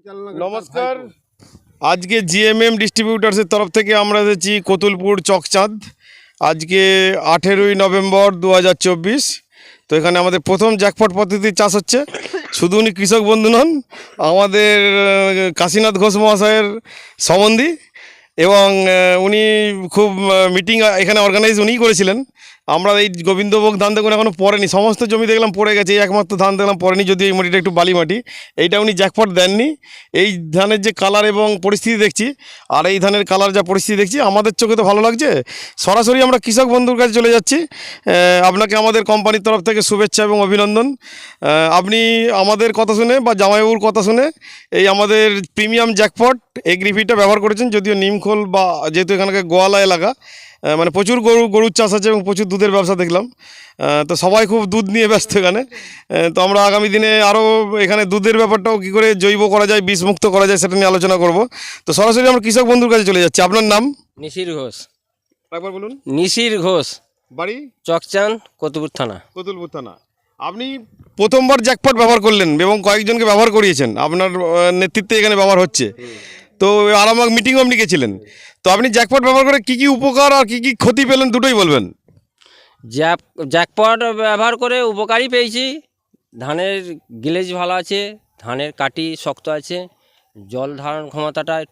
নমস্কার। আজকে জিএমএম ডিস্ট্রিবিউটার্সের তরফ থেকে আমরা এসেছি কতুলপুর চকচাঁদ। আজকে 18ই নভেম্বর 2024। তো এখানে আমাদের প্রথম জ্যাকপট পদ্ধতির চাষ হচ্ছে। শুধু উনি কৃষক বন্ধু নন, আমাদের কাশীনাথ ঘোষ মহাশয়ের সম্বন্ধী, এবং উনি খুব মিটিং এখানে অর্গানাইজ উনিই করেছিলেন। আমরা এই গোবিন্দভোগ ধান দেখুন এখনও পড়েনি, সমস্ত জমি দেখলাম পড়ে গেছে, এই একমাত্র ধান দেখলাম পড়েনি, যদি এই মাটিটা একটু বালি মাটি। এইটা উনি জ্যাকপট দেননি। এই ধানের যে কালার এবং পরিস্থিতি দেখছি, আর এই ধানের কালার যা পরিস্থিতি দেখছি, আমাদের চোখে তো ভালো লাগছে। সরাসরি আমরা কৃষক বন্ধুর কাছে চলে যাচ্ছি। আপনাকে আমাদের কোম্পানির তরফ থেকে শুভেচ্ছা এবং অভিনন্দন। আপনি আমাদের কথা শুনে বা জামাইবাবুর কথা শুনে এই আমাদের প্রিমিয়াম জ্যাকপট এগ্রিফিটটা ব্যবহার করেছেন। যদিও নিমখোল বা যেহেতু এখানকার গোয়ালা এলাকা, মানে প্রচুর গরুর চাষ আছে এবং প্রচুর দুধের ব্যবসা দেখলাম। তো সবাই খুব দুধ নিয়ে ব্যস্ত এখানে। তো আমরা আগামী দিনে আরও এখানে দুধের ব্যাপারটাও কী করে জৈব করা যায়, বিষমুক্ত করা যায়, সেটা নিয়ে আলোচনা করব। তো সরাসরি আমরা কৃষক বন্ধুর কাছে চলে যাচ্ছি। আপনার নাম? নিশির ঘোষ। একবার বলুন। নিশির ঘোষ, বাড়ি? চকচাঁদ, কতুলপুর থানা। কতুলপুর থানা। আপনি প্রথমবার জ্যাকপট ব্যবহার করলেন এবং কয়েকজনকে ব্যবহার করিয়েছেন, আপনার নেতৃত্বে এখানে ব্যবহার হচ্ছে। তো আর আমার মিটিংও আপনি গেছিলেন। তো আপনি জ্যাকপট ব্যবহার করে কী কী উপকার আর কী কী ক্ষতি পেলেন, দুটোই বলবেন। জ্যাকপট ব্যবহার করে উপকারই পেয়েছি। ধানের গ্লেজ ভালো আছে, ধানের কাটি শক্ত আছে, জল ধারণ ক্ষমতাটা